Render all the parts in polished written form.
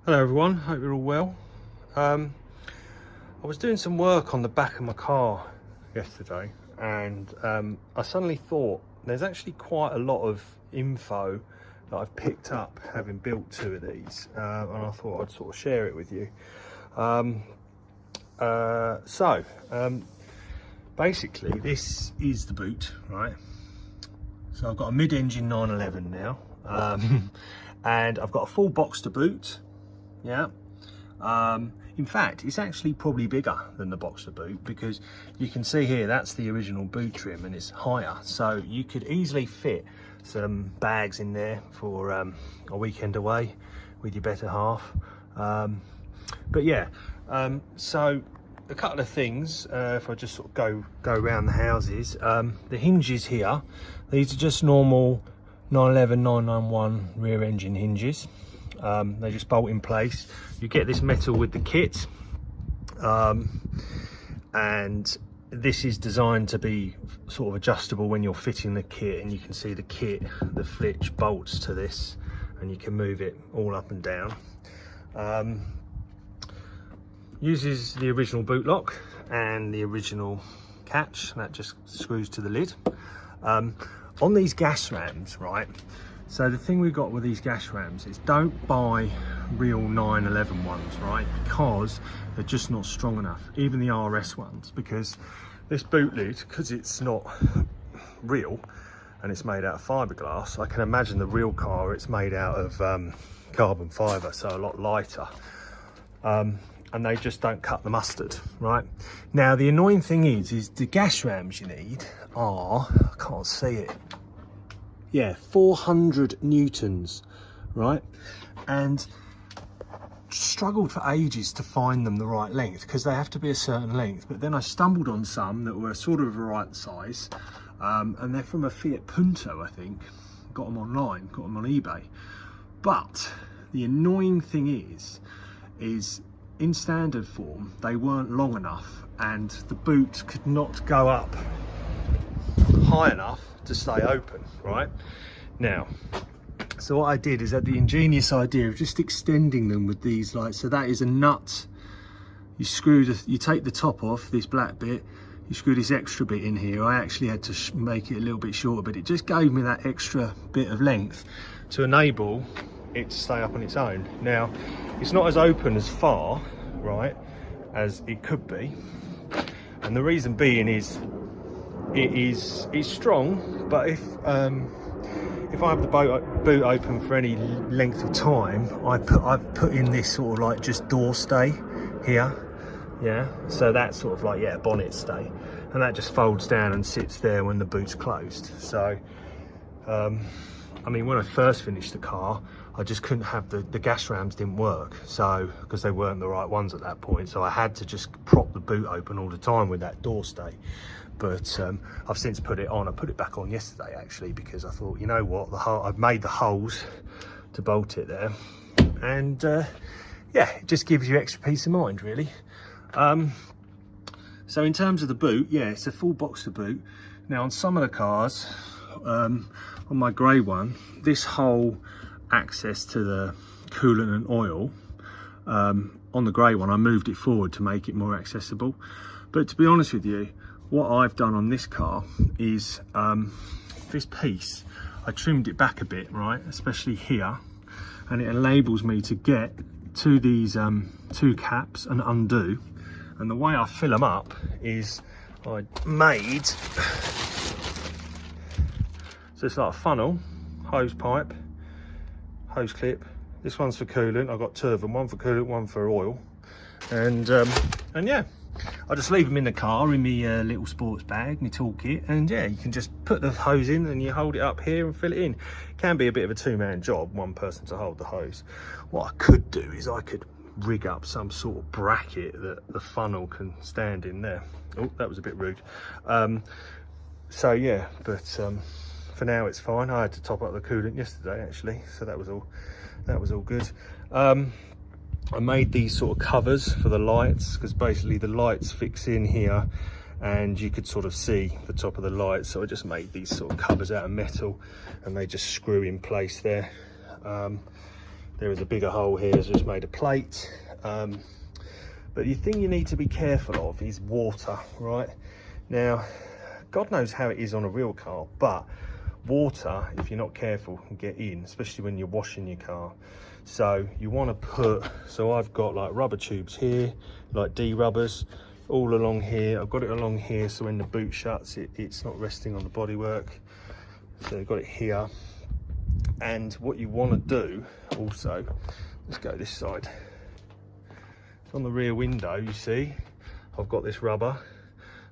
Hello everyone, hope you're all well. I was doing some work on the back of my car yesterday and I suddenly thought there's actually quite a lot of info that I've picked up having built two of these, and I thought I'd sort of share it with you. Basically this is the boot, right? So I've got a mid-engine 911 now, and I've got a full box to boot. Yeah, in fact it's actually probably bigger than the box to boot, because you can see here that's the original boot trim and it's higher, so you could easily fit some bags in there for a weekend away with your better half. But yeah, so a couple of things, if I just sort of go around the houses. The hinges here, these are just normal 911 991 rear engine hinges. They just bolt in place. You get this metal with the kit, and this is designed to be sort of adjustable when you're fitting the kit, and you can see the kit, the flitch bolts to this, and you can move it all up and down. Uses the original boot lock and the original catch, and that just screws to the lid. On these gas rams, right, so the thing we've got with these gas rams is don't buy real 911 ones, right, because they're just not strong enough, even the RS ones, because this boot lid, because it's not real and it's made out of fiberglass, I can imagine the real car, it's made out of carbon fiber, so a lot lighter, and they just don't cut the mustard, right? Now the annoying thing is the gas rams you need are, I can't see it, yeah, 400 newtons, right? And struggled for ages to find them the right length, because they have to be a certain length. But then I stumbled on some that were sort of the right size, and they're from a Fiat Punto, I think. Got them online, got them on eBay. But the annoying thing is in standard form they weren't long enough, and the boot could not go up high enough to stay open, right? Now, so what I did is, had the ingenious idea of just extending them with these, like, so that is a nut. You take the top off, this black bit, you screw this extra bit in here. I actually had to make it a little bit shorter, but it just gave me that extra bit of length to enable it to stay up on its own. Now, it's not as open as far, right, as it could be, and the reason being is it's strong, but if I have the boot open for any length of time, I've put in this sort of like just door stay here, yeah, so that's sort of like, yeah, bonnet stay, and that just folds down and sits there when the boot's closed. So I mean, when I first finished the car, I just couldn't have the gas rams didn't work, so because they weren't the right ones at that point, so I had to just prop the boot open all the time with that door stay. But I've since put it on. I put it back on yesterday actually, because I thought, you know what, I've made the holes to bolt it there, and yeah, it just gives you extra peace of mind, really. So in terms of the boot, yeah, it's a full box to boot. Now on some of the cars, on my grey one, this whole access to the coolant and oil, on the grey one I moved it forward to make it more accessible. But to be honest with you, what I've done on this car is this piece, I trimmed it back a bit, right, especially here, and it enables me to get to these two caps and undo. And the way I fill them up is I made, so it's like a funnel, hose pipe, hose clip. This one's for coolant. I've got two of them, one for coolant, one for oil, and yeah, I just leave them in the car in my little sports bag, my toolkit, and yeah, you can just put the hose in and you hold it up here and fill it in. It can be a bit of a two-man job, one person to hold the hose. What I could do is I could rig up some sort of bracket that the funnel can stand in there. Oh, that was a bit rude. So yeah, but for now it's fine. I had to top up the coolant yesterday actually, so that was all good. I made these sort of covers for the lights, because basically the lights fix in here and you could sort of see the top of the lights, so I just made these sort of covers out of metal and they just screw in place there. there is a bigger hole here, so just made a plate. But the thing you need to be careful of is water, right? Now, God knows how it is on a real car, but water, if you're not careful, can get in, especially when you're washing your car. So you want to put, so I've got like rubber tubes here, like D-rubbers, all along here. I've got it along here, so when the boot shuts, it's not resting on the bodywork. So I've got it here. And what you want to do also, let's go this side. It's on the rear window, you see, I've got this rubber.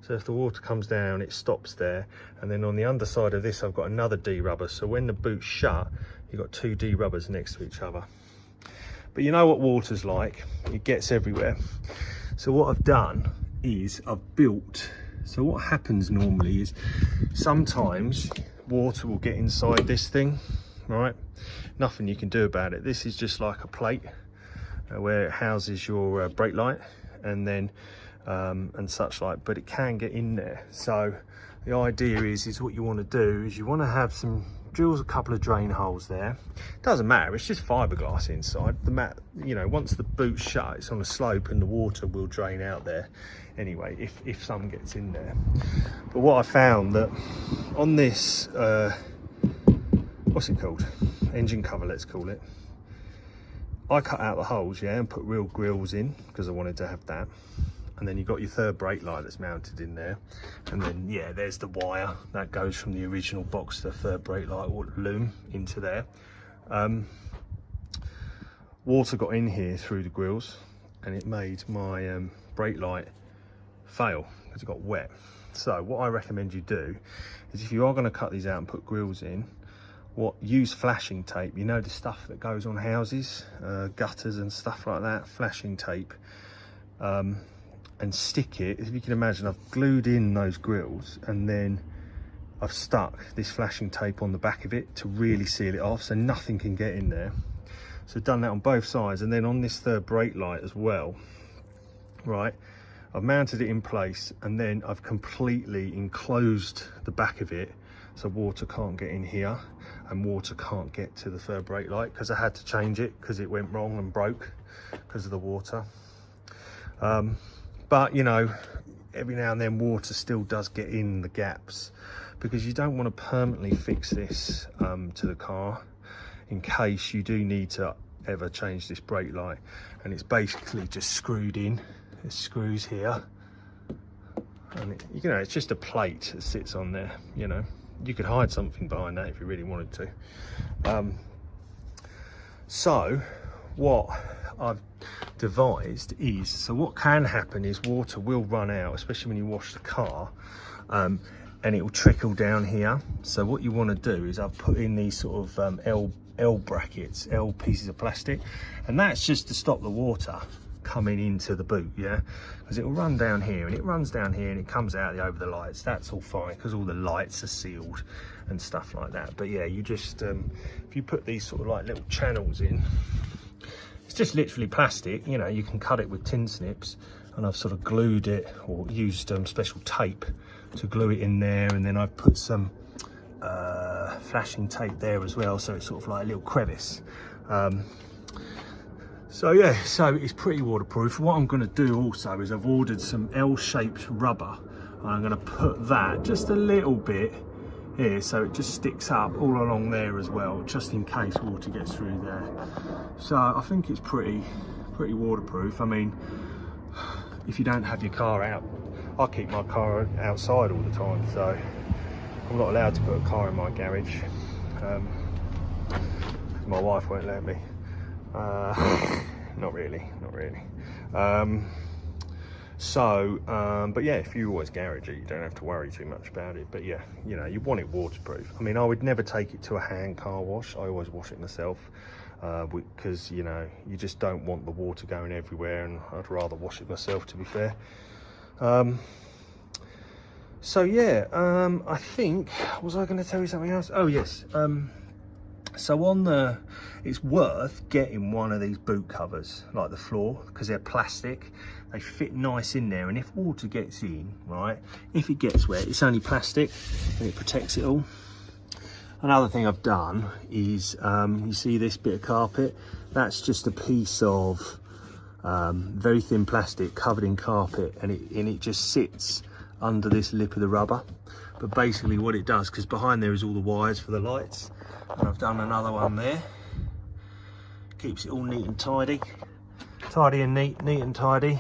So if the water comes down, it stops there. And then on the underside of this, I've got another D-rubber. So when the boot's shut, you've got two D-rubbers next to each other. But you know what water's like, it gets everywhere. So what I've done is I've built, so what happens normally is sometimes water will get inside this thing, right? Nothing you can do about it. This is just like a plate where it houses your brake light and then and such like, but it can get in there. So the idea is what you want to do is you want to have some, drills a couple of drain holes there. Doesn't matter, it's just fiberglass inside. The mat, you know, once the boot's shut, it's on a slope and the water will drain out there anyway, if some gets in there. But what I found that on this, what's it called? Engine cover, let's call it. I cut out the holes, yeah, and put real grills in because I wanted to have that. And then you've got your third brake light that's mounted in there. And then, yeah, there's the wire that goes from the original box, the third brake light or loom into there. Water got in here through the grills and it made my brake light fail because it got wet. So what I recommend you do is if you are going to cut these out and put grills in, use flashing tape. You know, the stuff that goes on houses, gutters and stuff like that, flashing tape. And stick it, if you can imagine, I've glued in those grills and then I've stuck this flashing tape on the back of it to really seal it off so nothing can get in there. So I've done that on both sides, and then on this third brake light as well, right, I've mounted it in place and then I've completely enclosed the back of it so water can't get in here and water can't get to the third brake light, because I had to change it because it went wrong and broke because of the water. But you know, every now and then water still does get in the gaps, because you don't want to permanently fix this to the car in case you do need to ever change this brake light. And it's basically just screwed in. There's screws here, and you know, it's just a plate that sits on there. You know, you could hide something behind that if you really wanted to. So what I've devised is, so what can happen is water will run out, especially when you wash the car, and it will trickle down here. So what you want to do is I've put in these sort of L brackets, L pieces of plastic, and that's just to stop the water coming into the boot, yeah, because it will run down here and it runs down here and it comes out over the lights. That's all fine because all the lights are sealed and stuff like that. But yeah, you just if you put these sort of like little channels in, it's just literally plastic, you know, you can cut it with tin snips, and I've sort of glued it or used special tape to glue it in there, and then I've put some flashing tape there as well, so it's sort of like a little crevice. So yeah, so it's pretty waterproof. What I'm going to do also is I've ordered some L-shaped rubber, and I'm going to put that just a little bit here so it just sticks up all along there as well, just in case water gets through there. So I think it's pretty waterproof. I mean, if you don't have your car out, I keep my car outside all the time, so I'm not allowed to put a car in my garage. My wife won't let me. Not really. But yeah, if you always garage it, you don't have to worry too much about it. But yeah, you know, you want it waterproof. I mean, I would never take it to a hand car wash. I always wash it myself, because you know, you just don't want the water going everywhere, and I'd rather wash it myself, to be fair. So yeah, I think, was I going to tell you something else? Oh yes. So on the, it's worth getting one of these boot covers, like the floor, because they're plastic. They fit nice in there, and if water gets in, right, if it gets wet, it's only plastic and it protects it all. Another thing I've done is, you see this bit of carpet? That's just a piece of very thin plastic covered in carpet, and it just sits under this lip of the rubber. But basically what it does, because behind there is all the wires for the lights, and I've done another one there, keeps it all neat and tidy. Tidy and neat and tidy.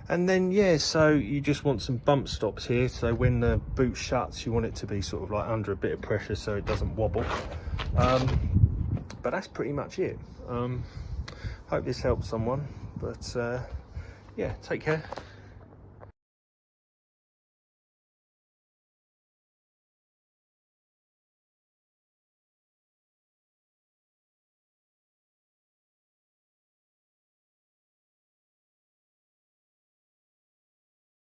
And then, yeah, so you just want some bump stops here, so when the boot shuts you want it to be sort of like under a bit of pressure so it doesn't wobble. But that's pretty much it. Hope this helps someone, but yeah, take care.